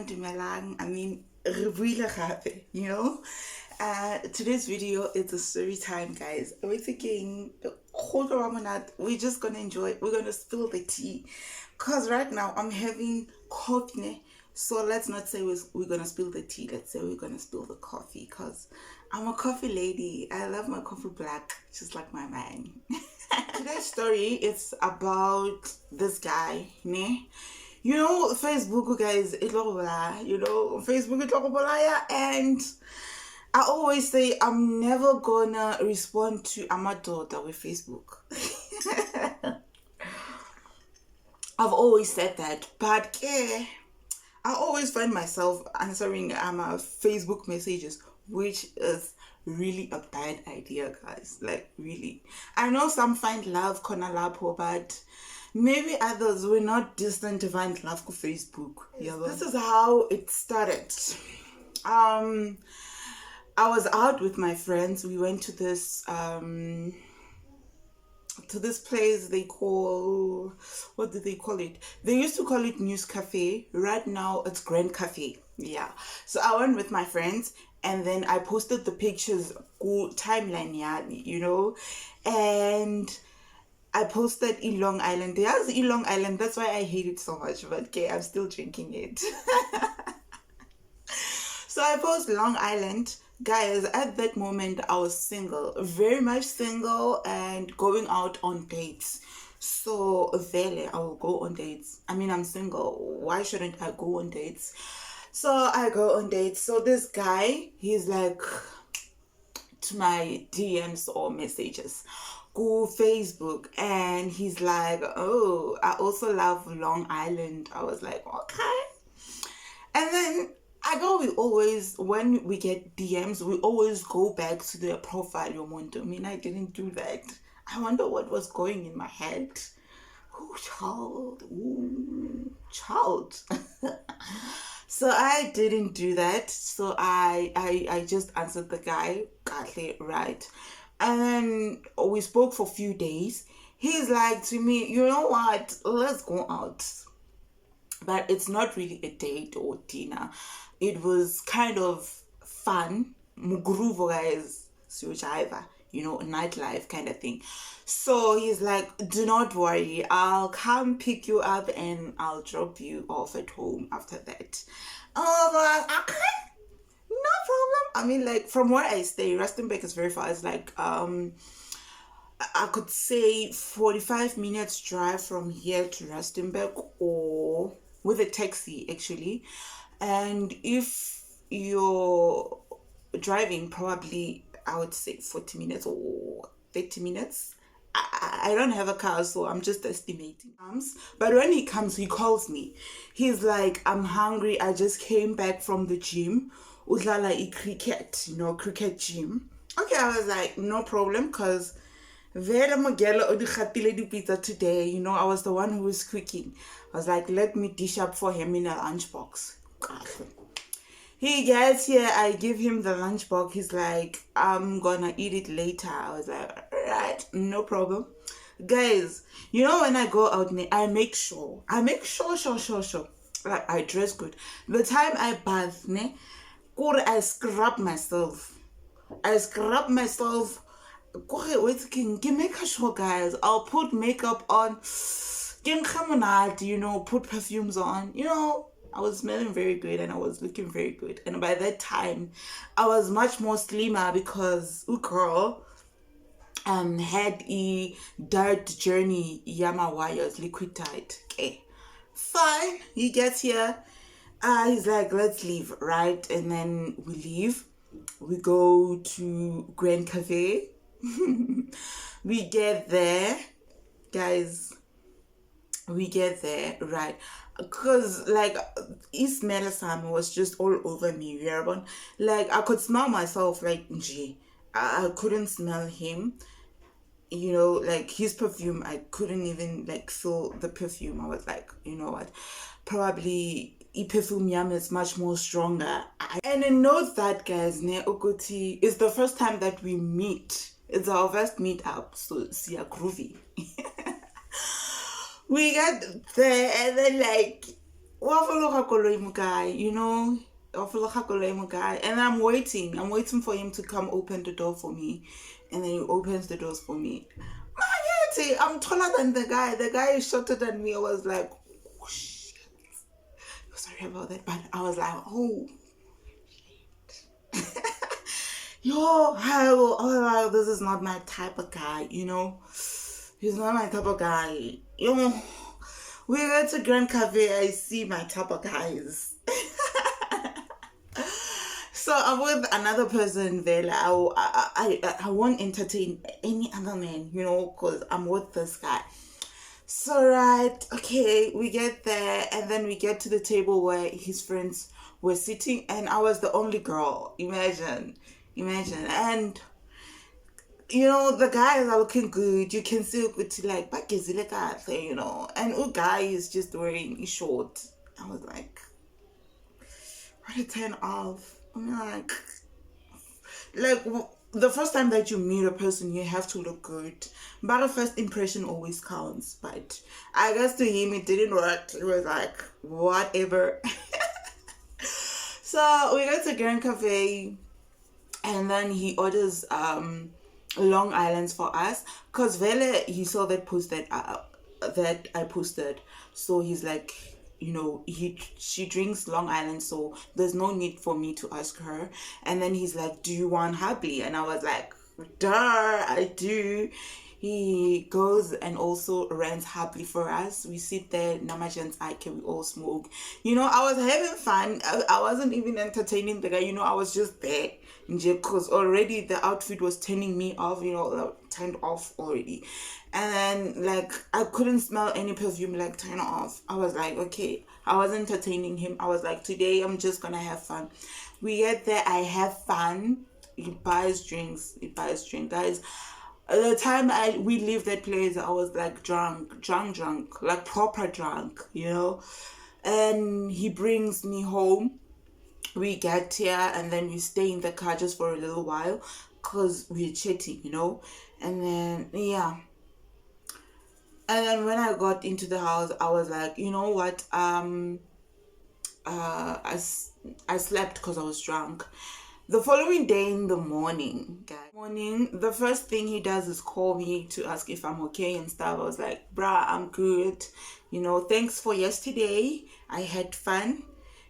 dumelang. I mean, re buile gape, you know. Today's video is a story time, guys. We're thinking, we're just gonna enjoy. We're gonna spill the tea, cause right now I'm having coffee. So let's not say we're gonna spill the tea. Let's say we're gonna spill the coffee, cause I'm a coffee lady. I love my coffee black, just like my man. Today's story is about this guy, ne? You know, Facebook, guys, Facebook, and I always say I'm never gonna respond to daughter with Facebook. I've always said that, but I always find myself answering Facebook messages, which is really a bad idea, guys. Like, really. I know some find love konalapo, but maybe others were not distant to find love on Facebook. Yeah, this is how it started. I was out with my friends. We went to this place they call, what do they call it? They used to call it News Cafe. Right now it's Grand Cafe. Yeah. So I went with my friends, and then I posted the pictures timeline, yeah, you know, and I posted in Long Island. There's in Long Island. That's why I hate it so much. But okay, I'm still drinking it. So I post Long Island. Guys, at that moment, I was single. Very much single and going out on dates. So, I will go on dates. I mean, I'm single. Why shouldn't I go on dates? So, I go on dates. So, this guy, he's like to my DMs or messages. Go Facebook, and he's like, oh, I also love Long Island. I was like, okay. And then when we get DMs, we always go back to their profile. I mean, I didn't do that. I wonder what was going in my head. Oh, child. So I didn't do that. So I just answered the guy, right? And then we spoke for a few days. He's like to me, you know what? Let's go out. But it's not really a date or dinner. It was kind of fun. Mugruvo, guys. You know, nightlife kind of thing. So he's like, do not worry. I'll come pick you up and I'll drop you off at home after that. Oh, but okay. No problem. I mean, like, from where I stay, Rustenburg is very far. It's like, I could say 45 minutes drive from here to Rustenburg, or with a taxi, actually. And if you're driving, probably I would say 40 minutes or 30 minutes. I don't have a car, so I'm just estimating. But when he comes, he calls me. He's like, I'm hungry. I just came back from the gym. Udlala cricket, you know, cricket gym. Okay, I was like, no problem, because pizza today, you know, I was the one who was cooking. I was like, let me dish up for him in a lunchbox. He gets here, I give him the lunchbox. He's like, I'm gonna eat it later. I was like, right, no problem. Guys, you know, when I go out, I make sure. Like, I dress good. The time I bath, I scrub myself. Make sure, guys. I'll put makeup on. You know, put perfumes on. You know, I was smelling very good and I was looking very good. And by that time, I was much more slimmer because girl had a dirt journey. Yama wires, liquid tight. Okay, fine. He gets here. He's like, let's leave, right? And then we leave. We go to Grand Cafe. We get there, guys. We get there, right? Because, like, his smell was just all over me. Like, I could smell myself, like, I couldn't smell him. You know, like, his perfume, I couldn't even, like, feel the perfume. I was like, you know what? Probably perfume yam is much more stronger. And note that, guys, Okoti is the first time that we meet. It's our first meet up, so see a groovy. We got there, and then like guy, you know, guy, and I'm waiting for him to come open the door for me, and then he opens the doors for me. I'm taller than the guy. The guy is shorter than me. I was like, oh, shit. Sorry about that, but I was like, oh, yo, hell, oh, like, this is not my type of guy, you know. He's not my type of guy. You know, we go to Grand Cafe, I see my type of guys. So I'm with another person there. Like, I won't entertain any other man, you know, because I'm with this guy. So, right, okay, we get there, and then we get to the table where his friends were sitting, and I was the only girl. Imagine. And you know, the guys are looking good. You can see good, like, you know, and the guy is just wearing a short. I was like, what a turn off. I'm like the first time that you meet a person, you have to look good. But the first impression always counts. But I guess to him, it didn't work. It was like, whatever. So we go to Grand Cafe, and then he orders Long Island's for us, because Vele, he saw that post that I posted, so he's like, you know, she drinks Long Island, so there's no need for me to ask her. And then he's like, do you want Happy? And I was like, duh, I do. He goes and also rents Happy for us. We sit there, Namajans Ike, we all smoke. You know, I was having fun. I wasn't even entertaining the guy, you know, I was just there. Because already the outfit was turning me off, you know, turned off already. And then, like, I couldn't smell any perfume, like, turn off. I was like, okay, I was entertaining him. I was like, today I'm just gonna have fun. We get there, I have fun. He buys drinks, guys. The time we leave that place, I was like drunk, like proper drunk, you know. And he brings me home. We get here, and then we stay in the car just for a little while, because we're chatting, you know. And then, yeah. And then when I got into the house, I was like, you know what, I slept because I was drunk. The following day in the morning, the first thing he does is call me to ask if I'm okay and stuff. I was like, bruh, I'm good. You know, thanks for yesterday. I had fun,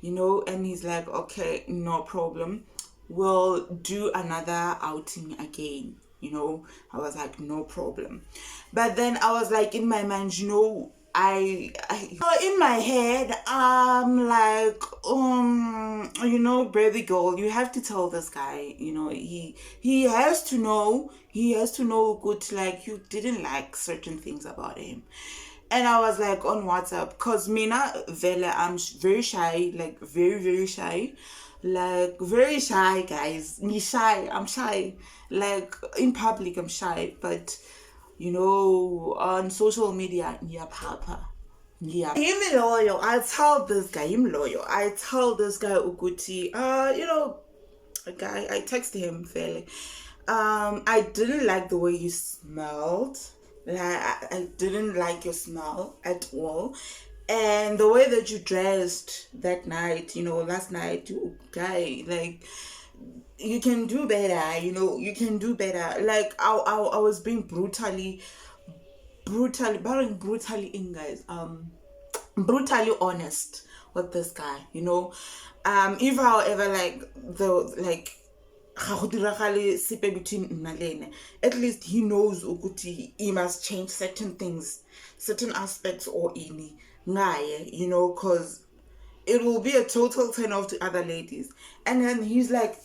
you know. And he's like, okay, no problem. We'll do another outing again, you know. I was like, no problem. But then I was like, in my mind, you know, in my head, I'm like, you know, baby girl, you have to tell this guy, you know, he has to know good, like, you didn't like certain things about him. And I was like, on WhatsApp, because Mina Vela, I'm very shy, like very, very shy. Like, very shy, guys. I'm shy. Like, in public, I'm shy. But, you know, on social media, yeah, papa. Yeah. Him loyal. I tell this guy, Uguti, you know, a guy, I texted him fairly. I didn't like the way you smelled. Like, I didn't like your smell at all. And the way that you dressed that night, you know, last night, you guy, like, you can do better, you know, you can do better. Like, I was being brutally in, guys, brutally honest with this guy, you know. If however, like, between at least he knows ukuthi he must change certain things, certain aspects, or any, you know, because it will be a total turn off to other ladies. And then he's like,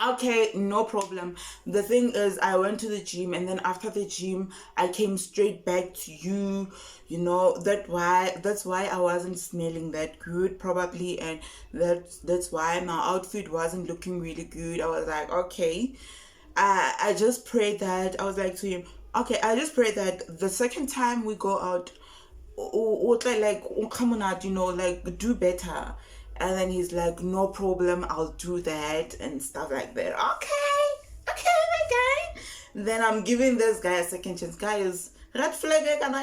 okay, no problem. The thing is, I went to the gym, and then after the gym, I came straight back to you. You know, that's why I wasn't smelling that good, probably, and that's why my outfit wasn't looking really good. I was like, okay. I just prayed that, I was like to him, okay, I just pray that the second time we go out, like, come on out, you know, like, do better. And then he's like, no problem, I'll do that and stuff like that. Okay, my guy. Then I'm giving this guy a second chance. Guy is red flag, and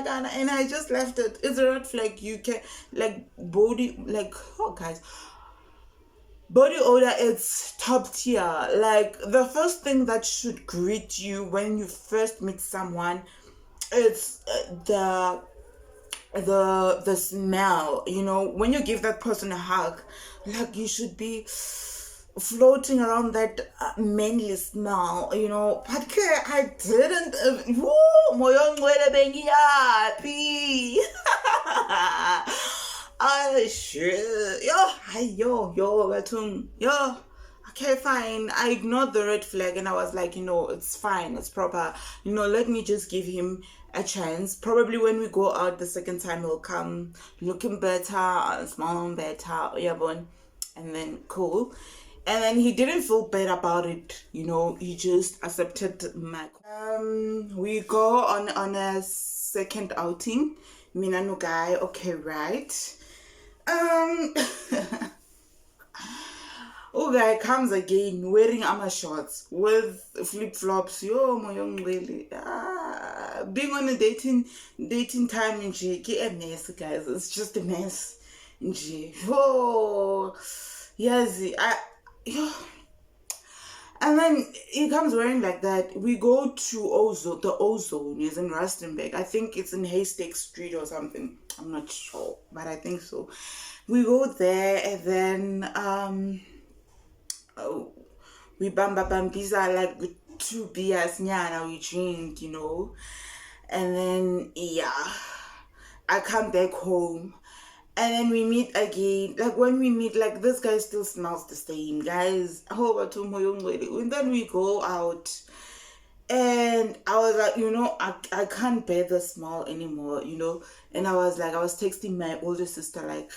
I just left it. It's a red flag. You can like body, like oh guys, body odor. It's top tier. Like the first thing that should greet you when you first meet someone, it's the smell. You know, when you give that person a hug, like you should be floating around that manly smell, you know. But I didn't. Woo, moyo ngcwele bengiyapi. Oh shit. Yo, hi, yo, bathong, yo. Okay, fine. I ignored the red flag and I was like, you know, it's fine, it's proper. You know, let me just give him a chance. Probably when we go out the second time, he'll come looking better, smiling better, yeah, bon. And then cool. And then he didn't feel bad about it, you know. He just accepted my. We go on a second outing. Mina no guy, okay, right. Oh, guy comes again wearing armor shorts with flip flops. Yo, my young lady. Being on a dating time in J, a mess, guys. It's just a mess in J. Oh, yes, yo. And then he comes wearing like that. We go to the Ozone is in Rustenburg. I think it's in Haystack Street or something. I'm not sure, but I think so. We go there and then we bambisa like 2 beers nyana we drink, you know. And then yeah, I come back home. And then we meet again. Like when we meet, like this guy still smells the same, guys. And then we go out. And I was like, you know, I can't bear the smell anymore, you know. And I was texting my older sister, like,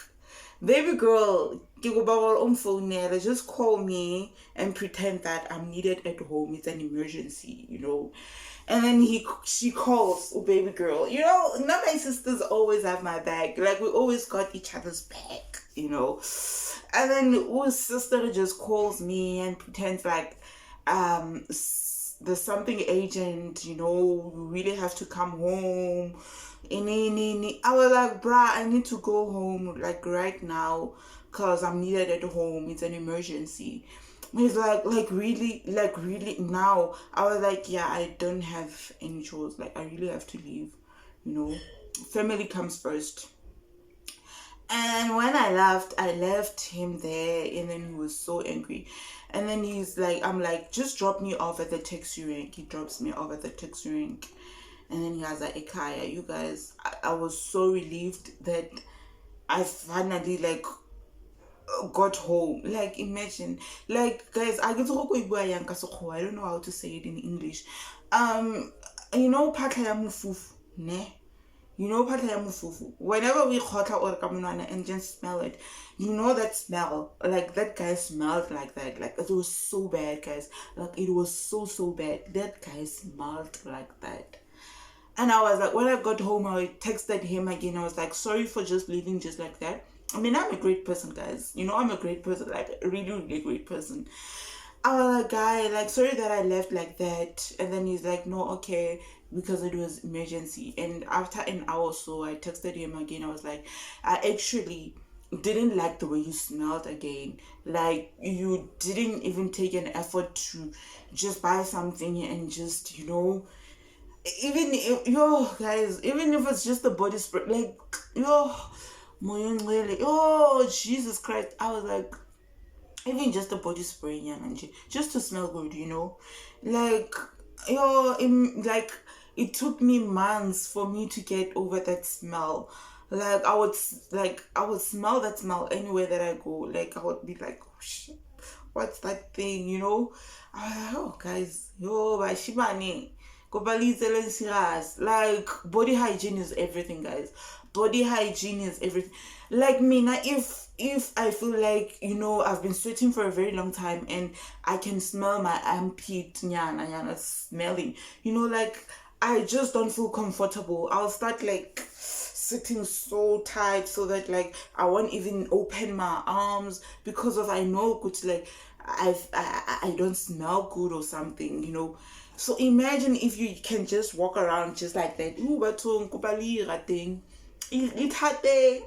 baby girl, just call me and pretend that I'm needed at home. It's an emergency, you know. And then she calls, oh baby girl. You know, none of my sisters always have my back. Like we always got each other's back, you know. And then his sister just calls me and pretends like there's something urgent, you know, you really have to come home. I was like, bruh, I need to go home like right now because I'm needed at home. It's an emergency. He's like really now. I was like, yeah, I don't have any choice. Like, I really have to leave, you know. Family comes first. And when I left him there, and then he was so angry. And then he's like, I'm like, just drop me off at the taxi rank. He drops me off at the taxi rank. And then he has like, Ekaya, you guys, I was so relieved that I finally like got home. Like imagine, like guys, I don't know how to say it in English. You know patla ya mufufu, ne? You know patla ya mufufu. Whenever we khotla or kamunwana and just smell it, you know that smell. Like that guy smelled like that. Like it was so bad, guys. Like it was so bad. That guy smelled like that. And I was like, when I got home, I texted him again. I was like, sorry for just leaving just like that. I mean, I'm a great person, guys. You know, I'm a great person, like a really great person. I was like, guy, like, sorry that I left like that. And then he's like, no, okay, because it was emergency. And after an hour or so, I texted him again. I was like, I actually didn't like the way you smelled again. Like, you didn't even take an effort to just buy something and just, you know, even if even if it's just a body spray, like Jesus Christ, I was like, even just a body spray, yeah, just to smell good, you know, like like it took me months for me to get over that smell. Like I would smell that smell anywhere that I go. Like I would be like, oh shit, what's that thing, you know? I was like, oh guys, bashibani. Like body hygiene is everything, guys. Body hygiene is everything. Like me now, if I feel like, you know, I've been sweating for a very long time and I can smell my armpit nyana smelling, you know, like I just don't feel comfortable. I'll start like sitting so tight so that like I won't even open my arms because of I know good, like I don't smell good or something, you know. So imagine if you can just walk around just like that. Ooh, bathong, kupalira thing. Eat hate.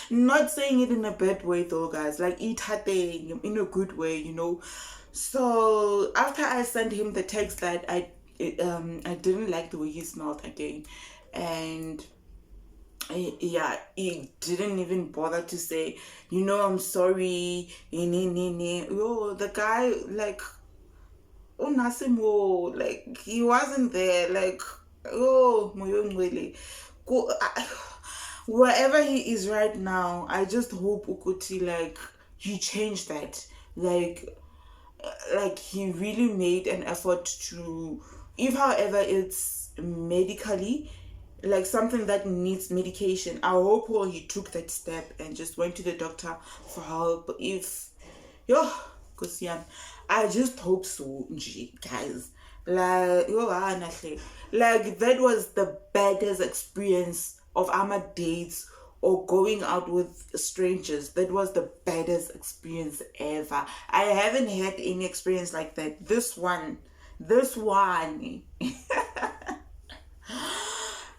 Not saying it in a bad way though, guys. Like eat hate in a good way, you know. So after I sent him the text that I didn't like the way he smelled again, and yeah, he didn't even bother to say, I'm sorry. Yo, the guy, like, oh Nasimo, like he wasn't there, like, oh moyo ngcwele. Wherever he is right now, I just hope Ukuti, like, he changed that, like he really made an effort to, if however it's medically, like something that needs medication, I hope he took that step and just went to the doctor for help. If yo, cause yeah, I just hope so, guys. Like yo, like that was the baddest experience of our dates or going out with strangers. That was the baddest experience ever. I haven't had any experience like that. This one,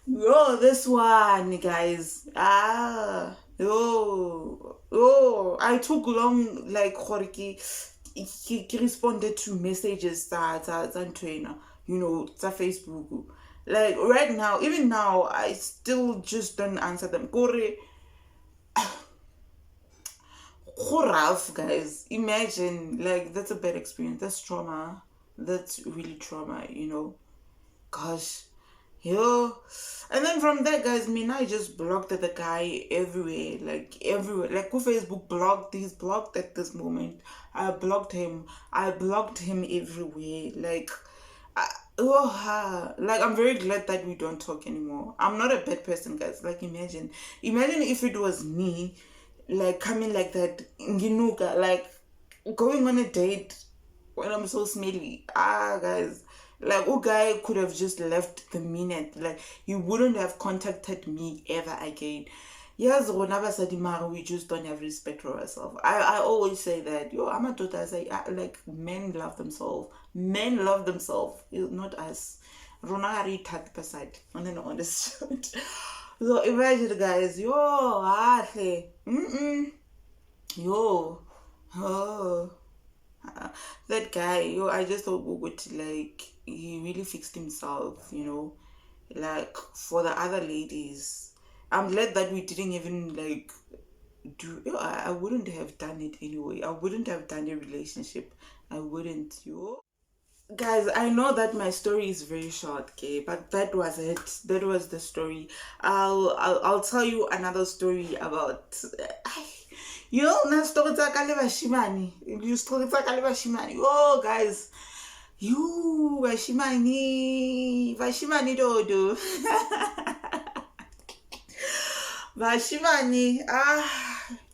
yo, this one, guys. I took long, like, he responded to messages that trainer, to Facebook. Like right now, even now, I still just don't answer them. Go rough, guys. Imagine, like, that's a bad experience. That's trauma. That's really trauma. Gosh. Yo. And then from there, guys, I just blocked the guy everywhere. Like, everywhere. Like, who Facebook blocked? He's blocked at this moment. I blocked him. I blocked him everywhere. Like, like, I'm very glad that we don't talk anymore. I'm not a bad person, guys. Like, imagine if it was me, like, coming like that, like, going on a date when I'm so smelly. Guys, like, guy could have just left the minute. Like, he wouldn't have contacted me ever again. Yes, whenever Sadimara, we just don't have respect for ourselves. I always say that. I'm a daughter. I say, like, men love themselves. Men love themselves, not us. Ronari 30%. And then on this. So imagine, guys. Yo, oh. That guy, I just thought like he really fixed himself, like for the other ladies. I'm glad that we didn't even like do. I wouldn't have done it anyway. I wouldn't have done a relationship. I wouldn't. Guys, I know that my story is very short, okay, but that was it. That was the story. I'll tell you another story about. Na story tsa ka le bashimane. You story tsa ka le bashimane. Oh, guys, you bashimane dodo. Bashimane,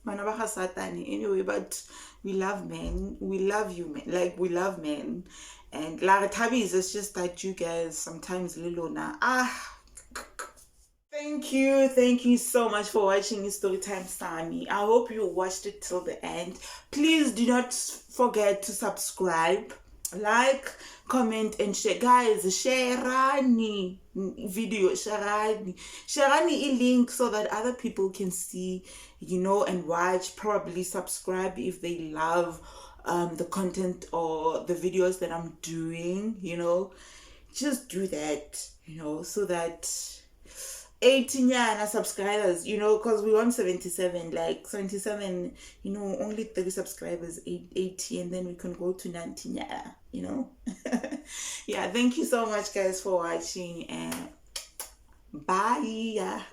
bana ba ga satane. Anyway, but we love men. We love you, men. Like, we love men. And Lara Tabis, it's just that you guys sometimes Lilona. Thank you so much for watching Storytime Sami. I hope you watched it till the end. Please do not forget to subscribe, like, comment, and share. Guys, sharani video, sharani a link so that other people can see, and watch. Probably subscribe if they love the content or the videos that I'm doing. Just do that, so that 18 subscribers, because we want 77, like 77, only 30 subscribers, 80, and then we can go to 19, yeah. Thank you so much, guys, for watching, and bye.